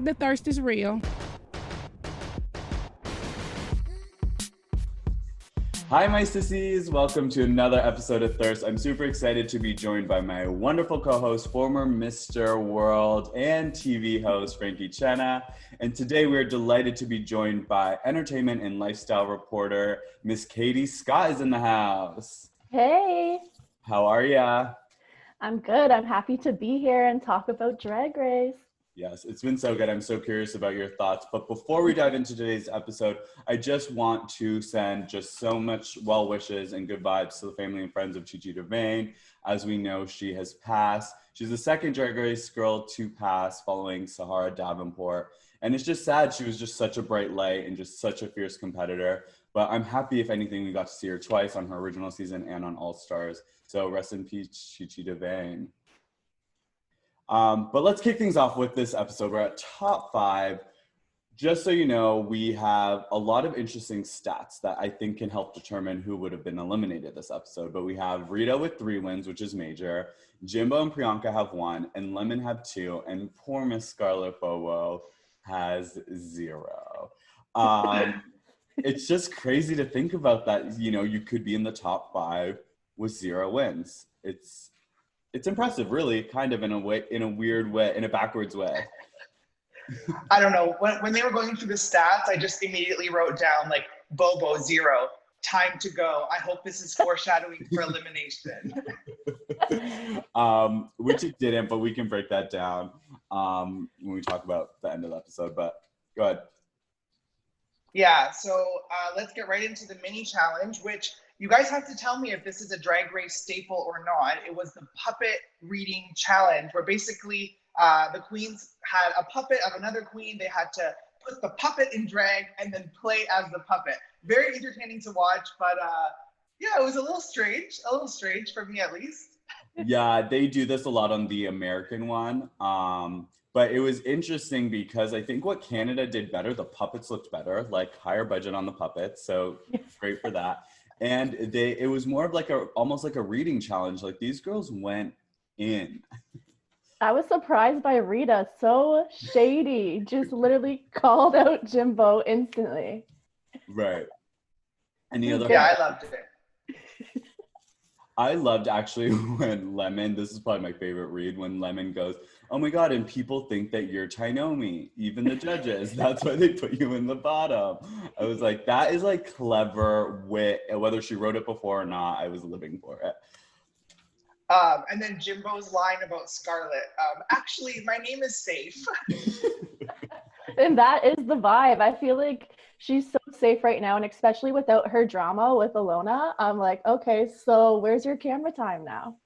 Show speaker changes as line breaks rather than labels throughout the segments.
the thirst is real.
Hi, my sissies. Welcome to another episode of Thirst. I'm super excited to be joined by my wonderful co-host, former Mr. World and TV host, Frankie Chenna. And today we're delighted to be joined by entertainment and lifestyle reporter, Miss Katie Scott is in the house.
Hey.
How are ya?
I'm good. I'm happy to be here and talk about Drag Race.
Yes, it's been so good. I'm so curious about your thoughts. But before we dive into today's episode, I just want to send just so much well wishes and good vibes to the family and friends of Chi DeVayne. As we know, she has passed. She's the second Drag Race girl to pass following Sahara Davenport. And it's just sad. She was just such a bright light and just such a fierce competitor. But I'm happy, if anything, we got to see her twice on her original season and on All Stars. So rest in peace, Chi DeVayne. But let's kick things off with this episode. We're at top 5. Just so you know, we have a lot of interesting stats that I think can help determine who would have been eliminated this episode. But we have Rita with 3 wins, which is major. Jimbo and Priyanka have 1, and Lemon have 2, and poor Miss Scarlett BoBo has 0. It's just crazy to think about that. You know, you could be in the top 5 with 0 wins. It's impressive, really, kind of in a way, in a weird way, in a backwards way.
I don't know. When they were going through the stats, I just immediately wrote down like Bobo 0, time to go. I hope this is foreshadowing for elimination.
Which it didn't, but we can break that down when we talk about the end of the episode. But go ahead.
Yeah, so let's get right into the mini challenge, which you guys have to tell me if this is a Drag Race staple or not. It was the puppet reading challenge, where basically the queens had a puppet of another queen. They had to put the puppet in drag and then play as the puppet. Very entertaining to watch, but yeah, it was a little strange for me at least.
Yeah, they do this a lot on the American one. But it was interesting because I think what Canada did better, the puppets looked better, like higher budget on the puppets. So great for that. And it was more of like almost like a reading challenge. Like these girls went in.
I was surprised by Rita. So shady. Just literally called out Jimbo instantly.
Right. Any other?
Yeah, I loved it.
I loved actually when Lemon, this is probably my favorite read, when Lemon goes, oh my God, and people think that you're Tynomi, even the judges. That's why they put you in the bottom. I was like, that is like clever wit. Whether she wrote it before or not, I was living for it.
And then Jimbo's line about Scarlett. Actually, my name is safe.
And that is the vibe. I feel like she's so safe right now, and especially without her drama with Ilona, I'm like, okay, so where's your camera time now?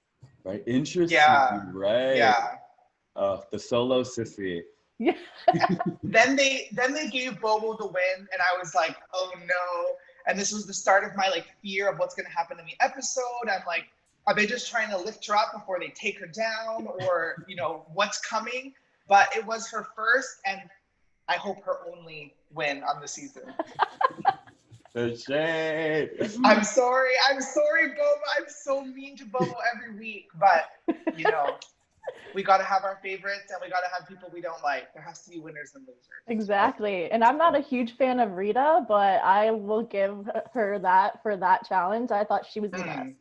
Right, interesting,
yeah.
Right?
Yeah.
The solo sissy.
Yeah.
Then they gave Bobo the win, and I was like, oh no. And this was the start of my like fear of what's gonna happen in the episode. I'm like, are they just trying to lift her up before they take her down, or you know, what's coming? But it was her first, and I hope her only win on the season.
The shade.
I'm sorry, Bobo. I'm so mean to Bobo every week, but you know, we got to have our favorites and we got to have people we don't like. There has to be winners and losers.
Exactly. And I'm not a huge fan of Rita, but I will give her that for that challenge. I thought she was the best.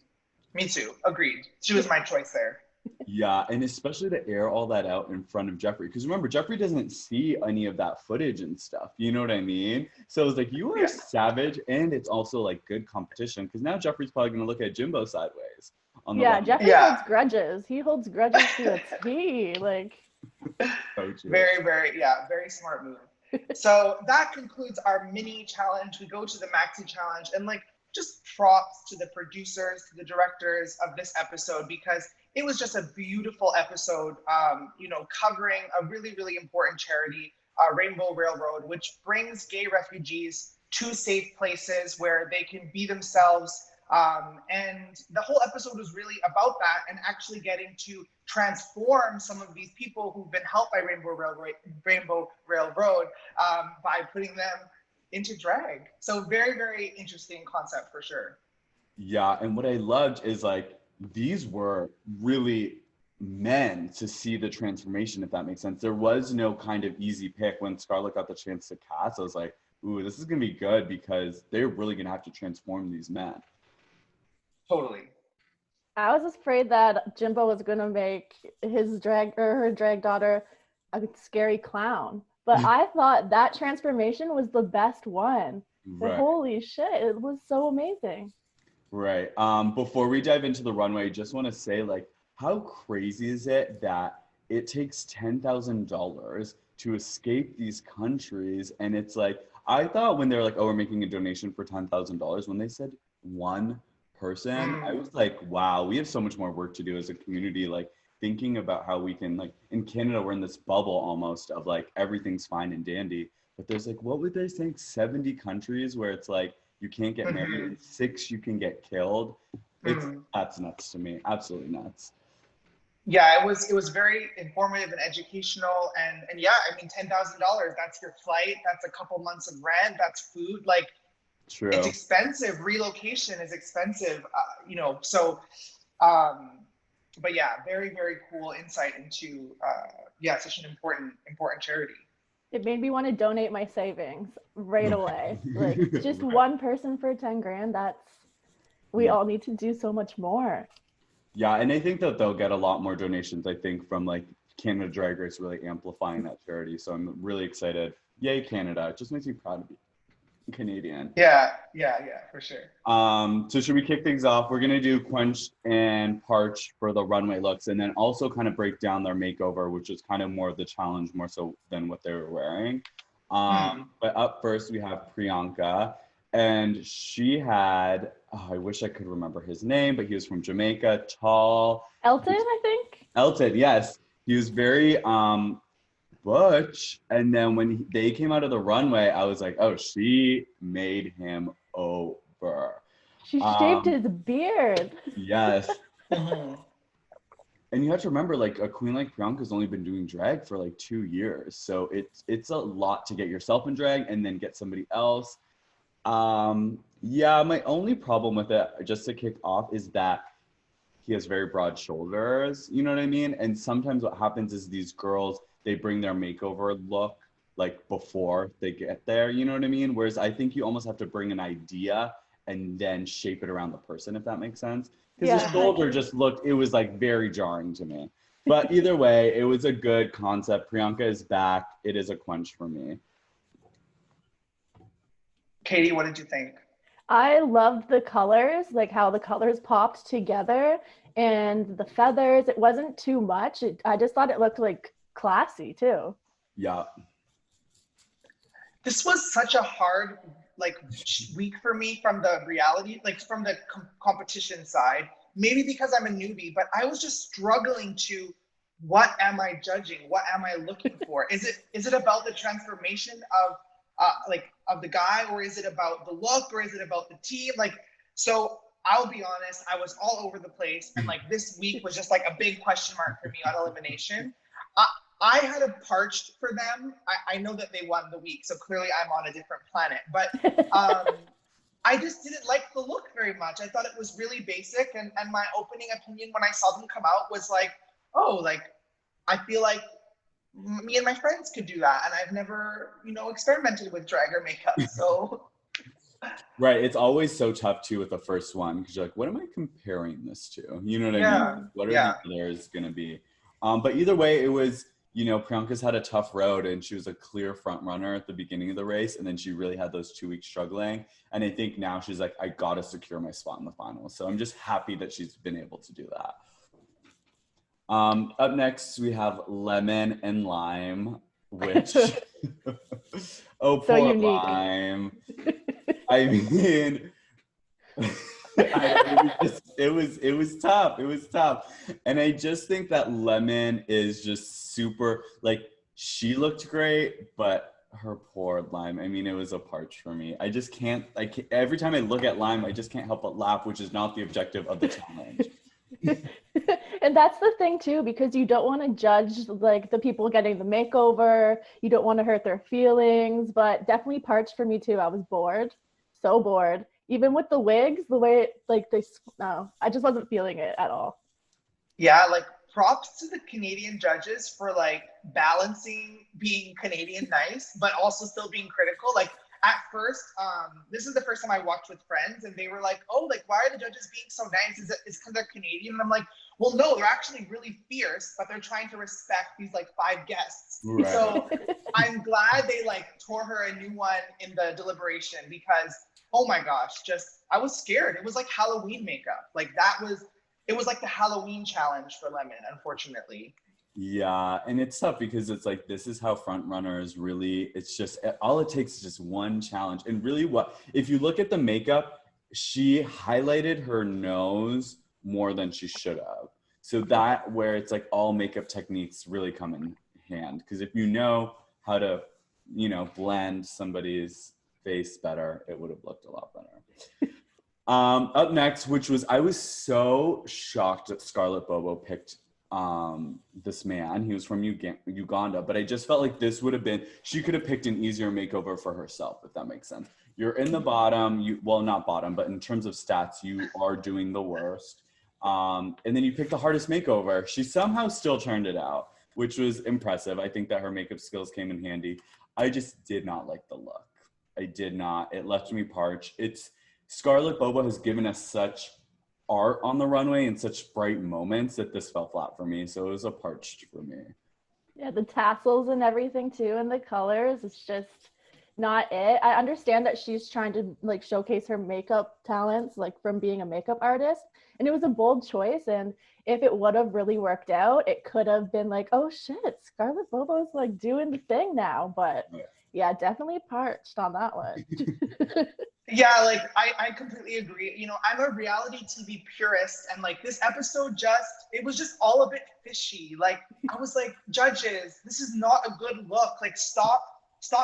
Me too. Agreed. She was my choice there.
Yeah, and especially to air all that out in front of Jeffrey. Because remember, Jeffrey doesn't see any of that footage and stuff. You know what I mean? So it's like, you are savage, and it's also like good competition. Because now Jeffrey's probably going to look at Jimbo sideways. On the
Jeffrey holds grudges. He holds grudges to a T. Like,
so
very, very smart move. So that concludes our mini challenge. We go to the maxi challenge, and like, just props to the producers, to the directors of this episode, because it was just a beautiful episode, you know, covering a really, really important charity, Rainbow Railroad, which brings gay refugees to safe places where they can be themselves. And the whole episode was really about that, and actually getting to transform some of these people who've been helped by Rainbow Railroad by putting them into drag. So very, very interesting concept for sure.
Yeah, and what I loved is like, these were really men to see the transformation, if that makes sense. There was no kind of easy pick. When Scarlett got the chance to cast, I was like, ooh, this is gonna be good because they're really gonna have to transform these men.
Totally.
I was afraid that Jimbo was gonna make his drag or her drag daughter a scary clown, but I thought that transformation was the best one. But holy shit, it was so amazing.
Right. Before we dive into the runway, just want to say, like, how crazy is it that it takes $10,000 to escape these countries? And it's like, I thought when they're like, oh, we're making a donation for $10,000, when they said one person, I was like, wow, we have so much more work to do as a community, like thinking about how we can, like, in Canada, we're in this bubble almost of like, everything's fine and dandy. But there's like, what would they say, 70 countries where it's like, you can't get married, in 6 you can get killed. That's nuts to me, absolutely nuts.
Yeah, it was very informative and educational, and yeah, I mean, $10,000, that's your flight, that's a couple months of rent, that's food, like,
true.
It's expensive. Relocation is expensive, you know. So, but yeah, very, very cool insight into such an important charity.
It made me want to donate my savings right away. Like, just one person for 10 grand, we all need to do so much more.
Yeah, and I think that they'll get a lot more donations, I think, from like Canada Drag Race really amplifying that charity. So I'm really excited. Yay, Canada. It just makes me proud to be Canadian.
Yeah, for sure.
So should we kick things off? We're gonna do Quench and Parch for the runway looks, and then also kind of break down their makeover, which is kind of more of the challenge, more so than what they were wearing. But up first we have Priyanka, and she had, I wish I could remember his name, but he was from Jamaica, tall.
Elton, I think?
Elton, yes. He was very butch, and then when they came out of the runway, I was like, oh, she made him over.
She shaved his beard.
Yes. And you have to remember, like, a queen like Priyanka's only been doing drag for like 2 years, so it's a lot to get yourself in drag and then get somebody else. Yeah, my only problem with it, just to kick off, is that he has very broad shoulders, you know what I mean? And sometimes what happens is these girls, they bring their makeover look like before they get there, you know what I mean? Whereas I think you almost have to bring an idea and then shape it around the person, if that makes sense. Because his shoulder just looked, it was like very jarring to me. But either way, it was a good concept. Priyanka is back. It is a quench for me.
Katie, what did you think?
I loved the colors, like how the colors popped together and the feathers. It wasn't too much. I just thought it looked like classy too.
Yeah.
This was such a hard week for me from the reality, like from the competition side. Maybe because I'm a newbie, but I was just struggling to, what am I judging? What am I looking for? Is it about the transformation of the guy, or is it about the look, or is it about the team? Like, so I'll be honest, I was all over the place, and like this week was just like a big question mark for me on elimination. I had a parched for them. I know that they won the week, so clearly I'm on a different planet, but I just didn't like the look very much. I thought it was really basic, and my opening opinion when I saw them come out was like, oh, like, I feel like me and my friends could do that, and I've never, experimented with drag or makeup, so.
Right, it's always so tough too with the first one, because you're like, what am I comparing this to? You know what I mean? What are the others gonna be? But either way, it was, Priyanka's had a tough road, and she was a clear front runner at the beginning of the race, and then she really had those 2 weeks struggling, and I think now she's like, I gotta secure my spot in the finals. So I'm just happy that she's been able to do that. Up next, we have Lemon and Lime, which, oh, poor
so unique.
Lime. I mean, it was tough. It was tough. And I just think that Lemon is just super, like, she looked great, but her poor Lime, I mean, it was a parch for me. I can't, every time I look at Lime, I just can't help but laugh, which is not the objective of the challenge.
And that's the thing too, because you don't want to judge like the people getting the makeover. You don't want to hurt their feelings, but definitely parched for me too. I was bored, so bored. Even with the wigs, the way I just wasn't feeling it at all.
Yeah, like props to the Canadian judges for like balancing being Canadian nice, but also still being critical. Like at first, this is the first time I watched with friends, and they were like, "Oh, like why are the judges being so nice? Is it because they're Canadian?" And I'm like, "Well, no, they're actually really fierce, but they're trying to respect these like 5 guests."
Right.
So I'm glad they like tore her a new one in the deliberation, because oh my gosh, just I was scared. It was like Halloween makeup. Like it was like the Halloween challenge for Lemon, unfortunately.
Yeah, and it's tough because it's like, this is how front runners really, it's just, all it takes is just one challenge. And really if you look at the makeup, she highlighted her nose more than she should have. So that where it's like all makeup techniques really come in hand. Because if you know how to, blend somebody's face better, it would have looked a lot better. Up next, I was so shocked that Scarlett BoBo picked this man. He was from Uganda, but I just felt like she could have picked an easier makeover for herself, if that makes sense. You're in the bottom, not bottom, but in terms of stats, you are doing the worst. And then you picked the hardest makeover. She somehow still turned it out, which was impressive. I think that her makeup skills came in handy. I just did not like the look. I did not. It left me parched. Scarlett BoBo has given us such art on the runway and such bright moments that this fell flat for me. So it was a parched for me.
Yeah, the tassels and everything too, and the colors, it's just not it. I understand that she's trying to like showcase her makeup talents, like from being a makeup artist, and it was a bold choice. And if it would have really worked out, it could have been like, oh shit, Scarlett BoBo's like doing the thing now. But yeah, definitely parched on that one.
Yeah, like I completely agree. I'm a reality TV purist, and like this episode it was just all a bit fishy. Like I was like, judges, this is not a good look. Like stop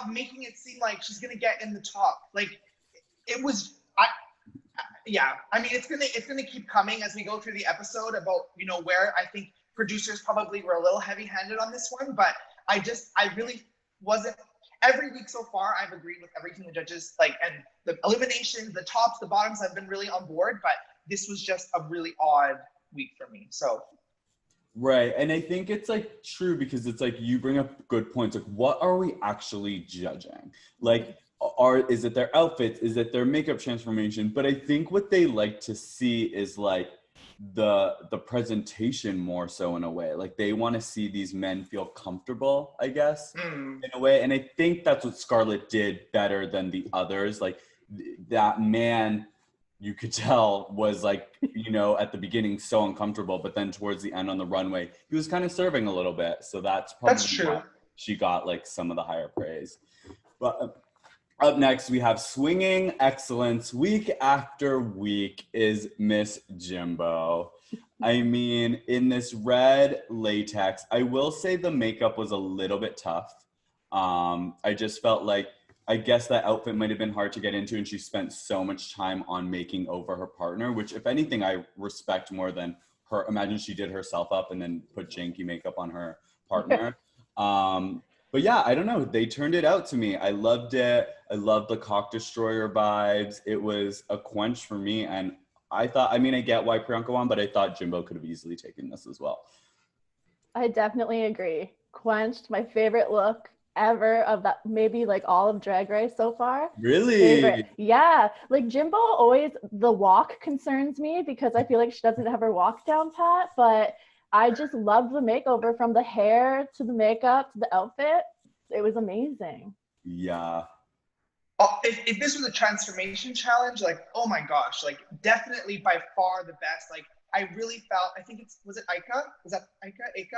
making it seem like she's gonna get in the top. Like it was I mean it's gonna keep coming as we go through the episode about, where I think producers probably were a little heavy-handed on this one, but I really wasn't. Every week so far, I've agreed with everything the judges like, and the eliminations, the tops, the bottoms, I've been really on board, but this was just a really odd week for me. So.
Right. And I think it's like true, because it's like you bring up good points. Like, what are we actually judging? Like, is it their outfits? Is it their makeup transformation? But I think what they like to see is like the presentation more so, in a way. Like they want to see these men feel comfortable, I guess, in a way. And I think that's what Scarlett did better than the others. Like that man, you could tell, was like, at the beginning so uncomfortable, but then towards the end on the runway, he was kind of serving a little bit. So that's probably why she got like some of the higher praise. But up next, we have swinging excellence week after week is Miss Jimbo. I mean, in this red latex, I will say the makeup was a little bit tough. I just felt like, I guess that outfit might have been hard to get into, and she spent so much time on making over her partner, which if anything, I respect more than her. Imagine she did herself up and then put janky makeup on her partner. But yeah, I don't know. They turned it out to me. I loved it. I loved the cock destroyer vibes. It was a quench for me. And I thought, I get why Priyanka won, but I thought Jimbo could have easily taken this as well.
I definitely agree. Quenched, my favorite look ever of that, maybe like all of Drag Race so far.
Really?
Favorite. Yeah. Like Jimbo always, the walk concerns me because I feel like she doesn't have her walk down pat, but I just love the makeover, from the hair to the makeup to the outfit. It was amazing.
Yeah.
Oh, if this was a transformation challenge, like, oh my gosh, like definitely by far the best. Like I really felt, I think was it Ika? Was that Ika?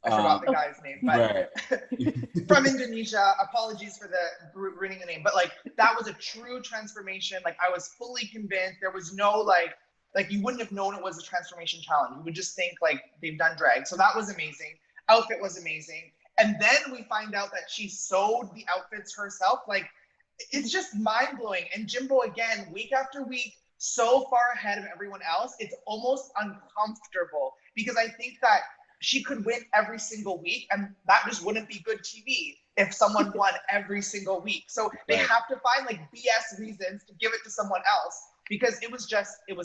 I forgot the guy's name, but
right.
from Indonesia. Apologies for the ruining the name, but like that was a true transformation. Like I was fully convinced. There was no like you wouldn't have known it was a transformation challenge. You would just think like they've done drag. So that was amazing. Outfit was amazing. And then we find out that she sewed the outfits herself. Like it's just mind blowing. And Jimbo, again, week after week, so far ahead of everyone else, it's almost uncomfortable, because I think that she could win every single week, and that just wouldn't be good TV if someone won every single week. So they have to find like BS reasons to give it to someone else, because it was epic. It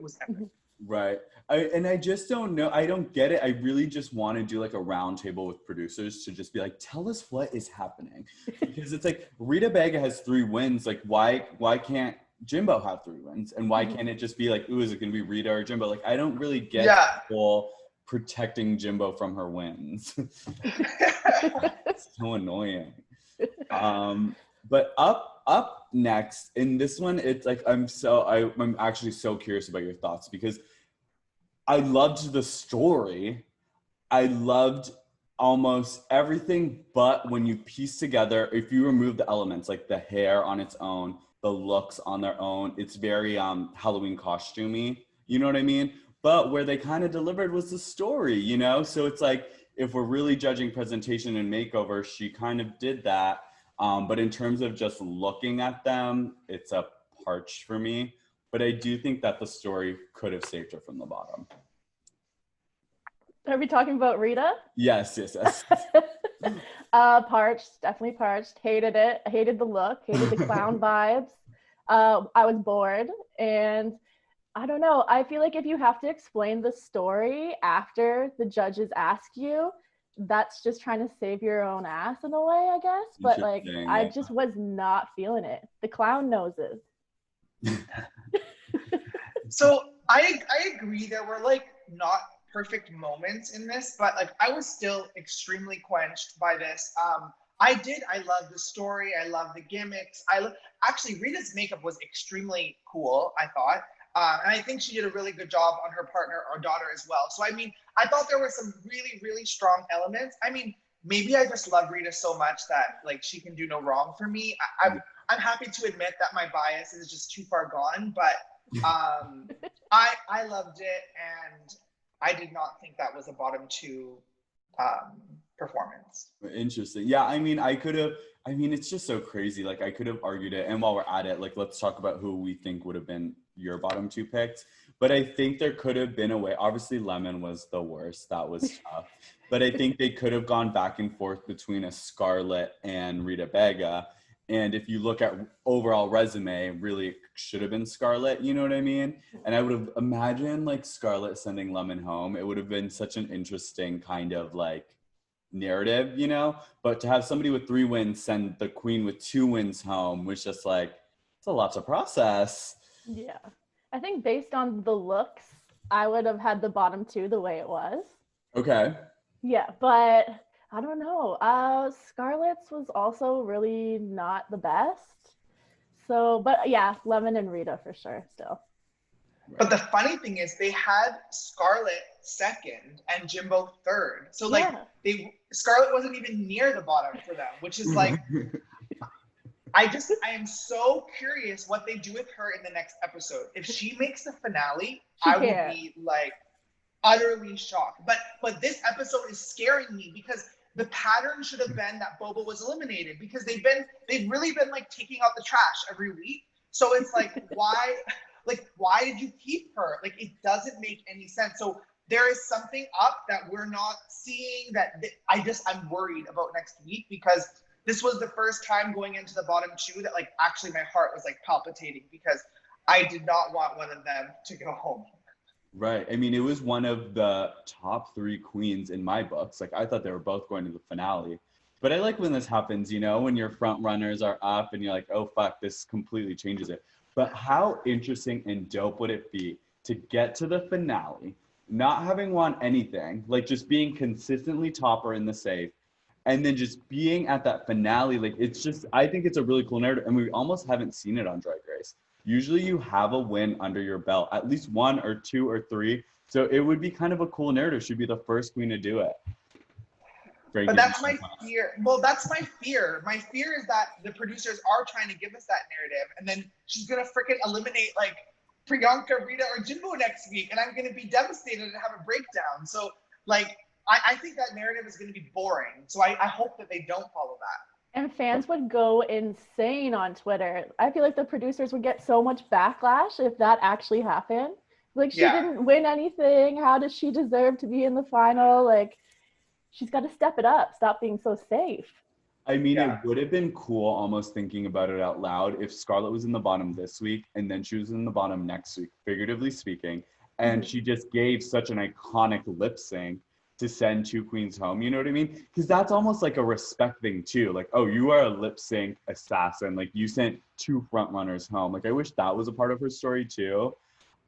was epic.
Right. And I just don't know. I don't get it. I really just want to do like a round table with producers to just be like, tell us what is happening. Because it's like Rita Baga has 3 wins. Like why can't Jimbo have 3 wins? And why can't it just be like, ooh, is it going to be Rita or Jimbo? Like, I don't really get the whole protecting Jimbo from her wins. It's so annoying. But up next in this one, it's like I'm actually so curious about your thoughts because I loved the story. I loved almost everything, but when you piece together, if you remove the elements like the hair on its own, the looks on their own, it's very Halloween costumey, you know what I mean? But where they kind of delivered was the story, you know? So it's like, if we're really judging presentation and makeover, she kind of did that. But in terms of just looking at them, it's a parch for me. But I do think that the story could have saved her from the bottom.
Are we talking about Rita?
Yes.
Parched, definitely parched. Hated it. Hated the look. Hated the clown vibes. I was bored. And I don't know. I feel like if you have to explain the story after the judges ask you, that's just trying to save your own ass in a way, I guess. But like, I just was not feeling it. The clown noses.
So I agree. There were like not perfect moments in this, but like I was still extremely quenched by this. I love the story. I love the gimmicks. Actually, Rita's makeup was extremely cool, I thought. And I think she did a really good job on her partner or daughter as well. So, I mean, I thought there were some really, really strong elements. I mean, maybe I just love Rita so much that like she can do no wrong for me. I'm happy to admit that my bias is just too far gone, but I loved it, and I did not think that was a bottom 2 performance.
Interesting. Yeah, I mean, it's just so crazy. Like, I could have argued it. And while we're at it, like, let's talk about who we think would have been your bottom 2 picks. But I think there could have been a way. Obviously, Lemon was the worst. That was tough. But I think they could have gone back and forth between a Scarlett and Rita Baga. And if you look at overall resume, really it should have been Scarlett, you know what I mean? And I would have imagined like Scarlett sending Lemon home. It would have been such an interesting kind of like narrative, you know? But to have somebody with 3 wins send the queen with 2 wins home was just like, it's a lot to process.
Yeah. I think based on the looks, I would have had the bottom 2 the way it was.
Okay.
Yeah, but I don't know. Scarlett's was also really not the best. So, but yeah, Lemon and Rita for sure still.
But the funny thing is they had Scarlett 2nd and Jimbo 3rd. So like Scarlett wasn't even near the bottom for them, which is like, I am so curious what they do with her in the next episode. If she makes the finale, I will be like utterly shocked. But this episode is scaring me because the pattern should have been that Bobo was eliminated, because they've really been like taking out the trash every week. So it's like, why did you keep her? Like, it doesn't make any sense. So there is something up that we're not seeing that I'm worried about next week, because this was the first time going into the bottom 2 that like actually my heart was like palpitating, because I did not want one of them to go home.
Right. I mean, it was one of the top 3 queens in my books. Like, I thought they were both going to the finale. But I like when this happens, you know, when your front runners are up and you're like, oh, fuck, this completely changes it. But how interesting and dope would it be to get to the finale, not having won anything, like just being consistently topper in the safe, and then just being at that finale. Like, it's just, I think it's a really cool narrative, and we almost haven't seen it on Drag Race. Usually you have a win under your belt, at least 1 or 2 or 3. So it would be kind of a cool narrative. She'd be the first queen to do it.
But that's my fear. Well, that's my fear. My fear is that the producers are trying to give us that narrative, and then she's going to freaking eliminate like Priyanka, Rita, or Jimbo next week, and I'm going to be devastated and have a breakdown. So like, I think that narrative is going to be boring. So I hope that they don't follow that.
And fans would go insane on Twitter. I feel like the producers would get so much backlash if that actually happened. Like, she didn't win anything. How does she deserve to be in the final? Like, she's got to step it up. Stop being so safe.
I mean, it would have been cool, almost thinking about it out loud, if Scarlett was in the bottom this week and then she was in the bottom next week, figuratively speaking, And she just gave such an iconic lip sync to send two queens home, you know what I mean? Because that's almost like a respect thing too. Like, oh, you are a lip sync assassin. Like, you sent two front runners home. Like, I wish that was a part of her story too.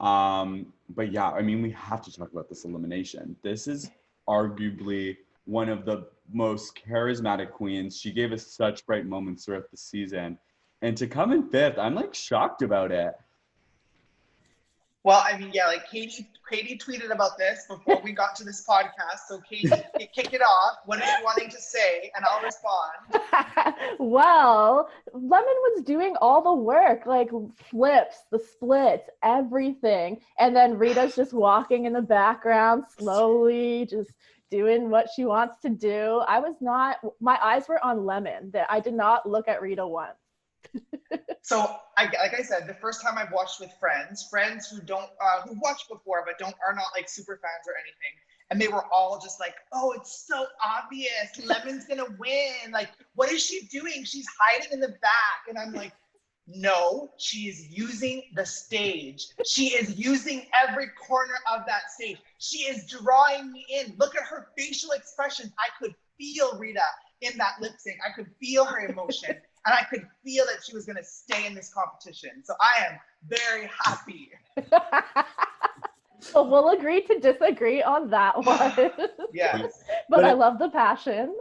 But yeah, I mean, we have to talk about this elimination. This is arguably one of the most charismatic queens. She gave us such bright moments throughout the season. And to come in fifth, I'm like shocked about it.
Well, I mean, yeah, like Katie tweeted about this before we got to this podcast. So Katie, kick it off. What are you wanting to say? And I'll respond.
Well, Lemon was doing all the work, like flips, the splits, everything. And then Rita's just walking in the background slowly, just doing what she wants to do. My eyes were on Lemon. I did not look at Rita once.
So, like I said, the first time I've watched with friends who who watched before but are not like super fans or anything, and they were all just like, "Oh, it's so obvious, Lemon's gonna win. Like, what is she doing? She's hiding in the back." And I'm like, "No, she is using the stage. She is using every corner of that stage. She is drawing me in. Look at her facial expressions. I could feel Rita in that lip sync. I could feel her emotion." And I could feel that she was going to stay in this competition. So I am very happy.
So we'll agree to disagree on that one.
Yes.
But I love the passion.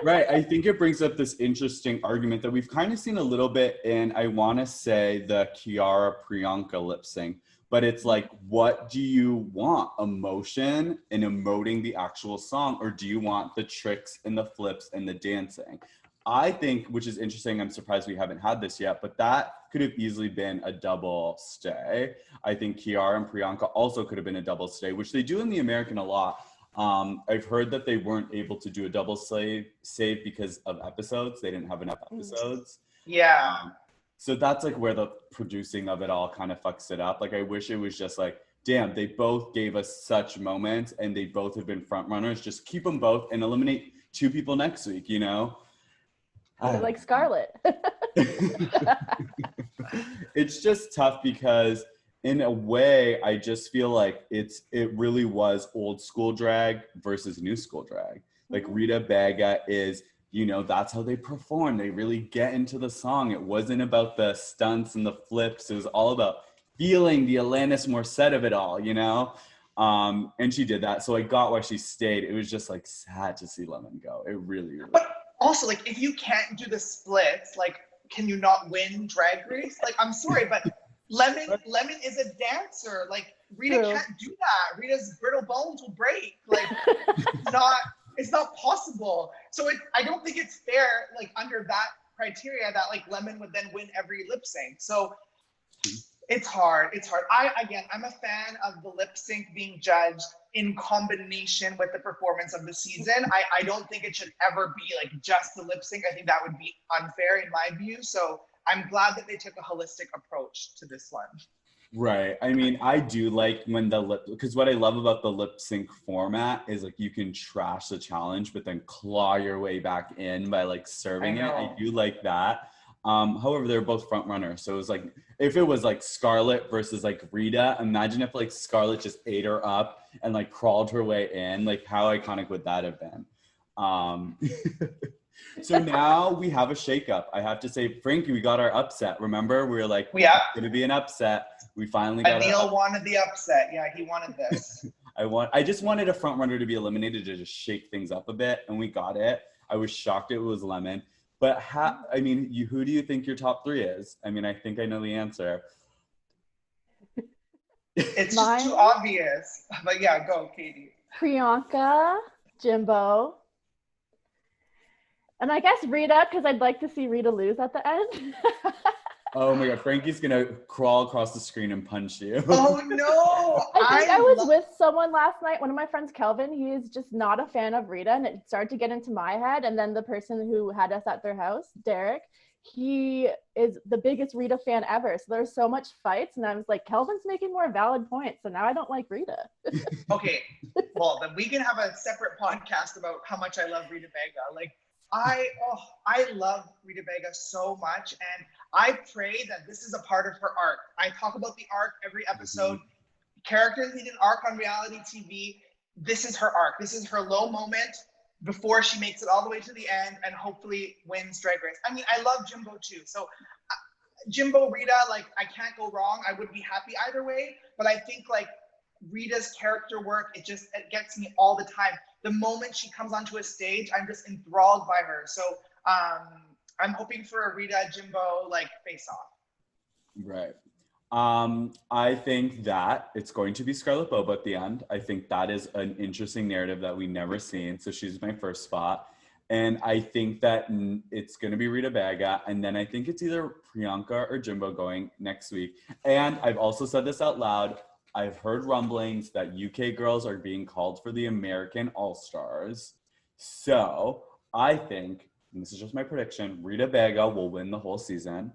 Right. I think it brings up this interesting argument that we've kind of seen a little bit in, I want to say, the Kiara Priyanka lip sync. But it's like, what do you want? Emotion and emoting the actual song? Or do you want the tricks and the flips and the dancing? I think, which is interesting, I'm surprised we haven't had this yet, but that could have easily been a double stay. I think Kiara and Priyanka also could have been a double stay, which they do in the American a lot. I've heard that they weren't able to do a double save because of episodes. They didn't have enough episodes.
Yeah.
So that's like where the producing of it all kind of fucks it up. Like, I wish it was just like, damn, they both gave us such moments and they both have been front runners. Just keep them both and eliminate two people next week, you know?
Like Scarlett.
It's just tough because in a way, I just feel like it really was old school drag versus new school drag. Like Rita Baga is, you know, that's how they perform. They really get into the song. It wasn't about the stunts and the flips. It was all about feeling the Alanis Morissette of it all, you know? And she did that. So I got why she stayed. It was just like sad to see Lemon go. It really.
Also, like, if you can't do the splits, like, can you not win Drag Race? Like, I'm sorry, but Lemon is a dancer. Like, Rita can't do that. Rita's brittle bones will break. Like, it's not possible. So I don't think it's fair, like, under that criteria that, like, Lemon would then win every lip sync. So it's hard. I'm a fan of the lip sync being judged in combination with the performance of the season. I don't think it should ever be like just the lip sync. I think that would be unfair in my view. So I'm glad that they took a holistic approach to this one.
Right. I mean, I do like when because what I love about the lip sync format is like you can trash the challenge, but then claw your way back in by like serving it. I do like that. However, they're both front runners. So it was like, if it was like Scarlett versus like Rita, imagine if like Scarlett just ate her up and like crawled her way in, like how iconic would that have been? So now we have a shakeup. I have to say, Frankie, we got our upset. Remember, we were like, it's going to be an upset. We finally got it.
Neil wanted the upset. Yeah, he wanted this.
I just wanted a front runner to be eliminated to just shake things up a bit, and we got it. I was shocked it was Lemon. But who do you think your top three is? I mean, I think I know the answer.
It's just too obvious. But yeah, go, Katie.
Priyanka, Jimbo, and I guess Rita, because I'd like to see Rita lose at the end.
Oh my God, Frankie's gonna crawl across the screen and punch you.
Oh no!
I think I was with someone last night, one of my friends, Kelvin. He is just not a fan of Rita, and it started to get into my head. And then the person who had us at their house, Derek, he is the biggest Rita fan ever. So there's so much fights, and I was like, Kelvin's making more valid points, so now I don't like Rita.
Okay, well then we can have a separate podcast about how much I love Rita Baga. Like I love Rita Baga so much, and I pray that this is a part of her arc. I talk about the arc every episode. characters need an arc on reality TV. This is her arc. This is her low moment before she makes it all the way to the end and hopefully wins Drag Race. I mean, I love Jimbo too. So Jimbo, Rita, like, I can't go wrong. I would be happy either way. But I think like Rita's character work, it gets me all the time. The moment she comes onto a stage, I'm just enthralled by her. So I'm hoping for a Rita Jimbo like face off.
Right. I think that it's going to be Scarlett BoBo at the end. I think that is an interesting narrative that we never seen. So she's my first spot. And I think that it's going to be Rita Baga. And then I think it's either Priyanka or Jimbo going next week. And I've also said this out loud. I've heard rumblings that UK girls are being called for the American All-Stars. So I think, and this is just my prediction, Rita Baga will win the whole season.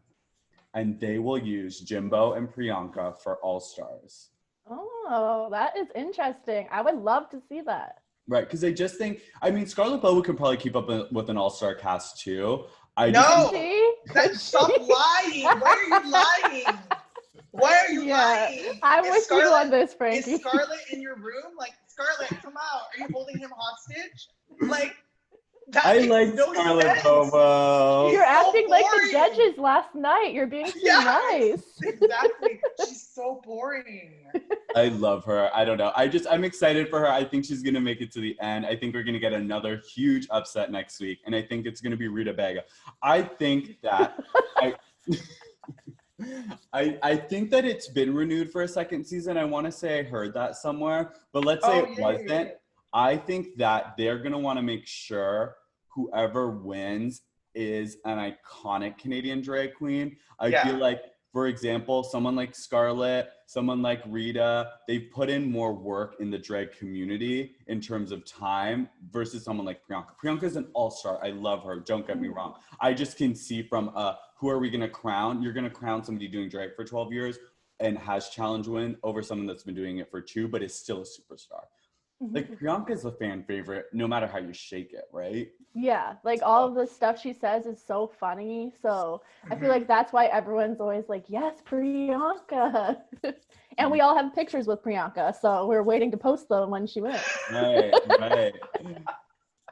And they will use Jimbo and Priyanka for All-Stars.
Oh, that is interesting. I would love to see that.
Right, because I just think, I mean, Scarlett BoBo can probably keep up with an all-star cast too.
Stop lying. Why are you lying? Why are you lying?
I'm with you on this, Frankie.
Is Scarlett in your room? Like, Scarlett, come out. Are you holding him hostage? Like,
I like
no
Scarlett
sense.
BoBo.
You're acting like the
boring.
judges last night. You're being too nice.
Exactly. She's so boring.
I love her. I don't know. I'm excited for her. I think she's going to make it to the end. I think we're going to get another huge upset next week. And I think it's going to be Rita Baga. I think that I think that it's been renewed for a second season. I want to say I heard that somewhere, but let's say it wasn't. Yeah. I think that they're going to want to make sure whoever wins is an iconic Canadian drag queen. I feel like, for example, someone like Scarlett, someone like Rita, they've put in more work in the drag community in terms of time versus someone like Priyanka. Priyanka's an all-star. I love her. Don't get me wrong. I just can see from who are we going to crown? You're going to crown somebody doing drag for 12 years and has challenge win over someone that's been doing it for 2, but is still a superstar. Like, Priyanka's a fan favorite no matter how you shake it, right?
Yeah, like all of the stuff she says is so funny. So I feel like that's why everyone's always like, yes, Priyanka. And we all have pictures with Priyanka, so we're waiting to post them when she wins.
Right.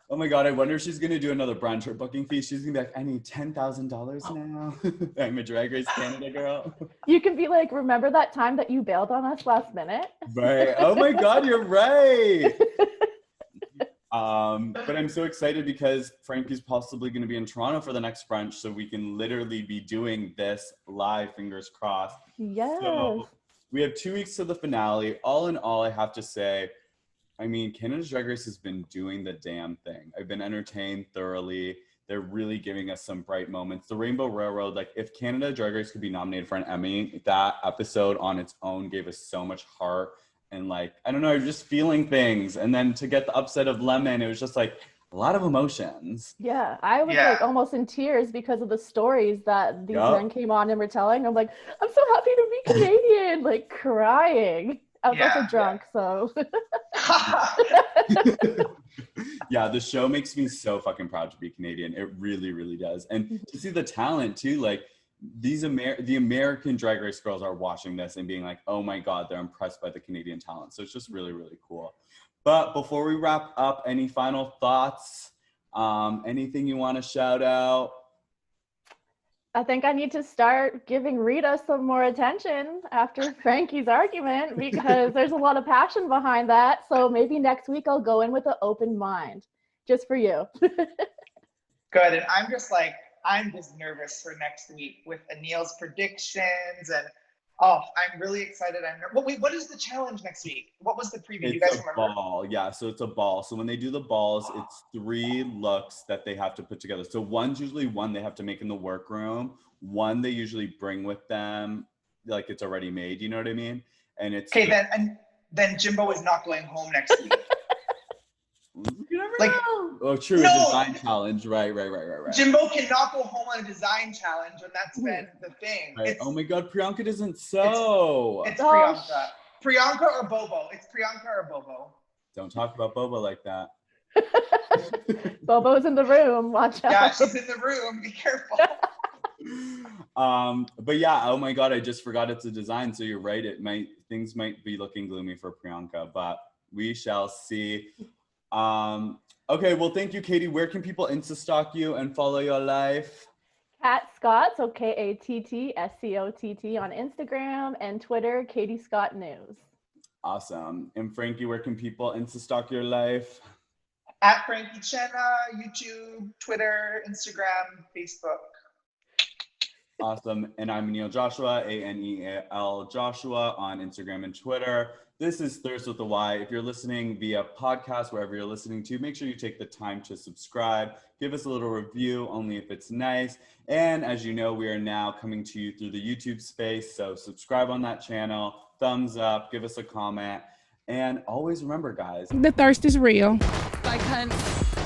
Oh my God, I wonder if she's going to do another brunch or booking fee. She's going to be like, I need $10,000 now. I'm a Drag Race Canada girl.
You can be like, remember that time that you bailed on us last minute?
Right. Oh my God, you're right. But I'm so excited because Frankie's possibly going to be in Toronto for the next brunch, so we can literally be doing this live, fingers crossed.
Yes.
So we have 2 weeks to the finale. All in all, I have to say, I mean, Canada's Drag Race has been doing the damn thing. I've been entertained thoroughly. They're really giving us some bright moments. The Rainbow Railroad, like, if Canada Drag Race could be nominated for an Emmy, that episode on its own gave us so much heart. And like, I don't know, just feeling things. And then to get the upset of Lemon, it was just like a lot of emotions.
Yeah, I was like almost in tears because of the stories that these men came on and were telling. I'm like, I'm so happy to be Canadian, like crying. I was also drunk, so.
Yeah, the show makes me so fucking proud to be Canadian. It really, really does. And to see the talent too, like, the American Drag Race girls are watching this and being like, oh my God, they're impressed by the Canadian talent. So it's just really, really cool. But before we wrap up, any final thoughts? Anything you want to shout out?
I think I need to start giving Rita some more attention after Frankie's argument because there's a lot of passion behind that. So maybe next week I'll go in with an open mind, just for you.
Good, and I'm just nervous for next week with Anil's predictions and I'm really excited. Wait, what is the challenge next week? What was the preview?
It's
you guys
a
remember?
ball. Yeah, so it's a ball. So when they do the balls, it's 3 looks that they have to put together. So one's usually one they have to make in the workroom. One they usually bring with them, like it's already made. You know what I mean? And it's
okay. Then Jimbo is not going home next week.
You never
like,
know. Oh, true. No. Design challenge. Right.
Jimbo cannot go home on a design challenge, and that's been the thing.
Right. Oh my God, Priyanka doesn't sew.
It's Priyanka. Priyanka or Bobo. It's Priyanka or Bobo.
Don't talk about Bobo like that.
Bobo's in the room. Watch out.
Yeah, she's in the room. Be careful.
But yeah, oh my God, I just forgot it's a design. So you're right. things might be looking gloomy for Priyanka, but we shall see. Okay, well, thank you, Katie. Where can people Insta-stalk you and follow your life?
Kat Scott, so KATTSCOTT on Instagram and Twitter, Katie Scott News.
Awesome. And Frankie, where can people Insta-stalk your life?
At Frankie Chenna, YouTube, Twitter, Instagram, Facebook.
Awesome. And I'm Neil Joshua, ANEAL Joshua on Instagram and Twitter. This is Thirst with a Y. If you're listening via podcast, wherever you're listening to, make sure you take the time to subscribe. Give us a little review, only if it's nice. And as you know, we are now coming to you through the YouTube space. So subscribe on that channel, thumbs up, give us a comment. And always remember, guys,
the thirst is real.
Bye, cunt.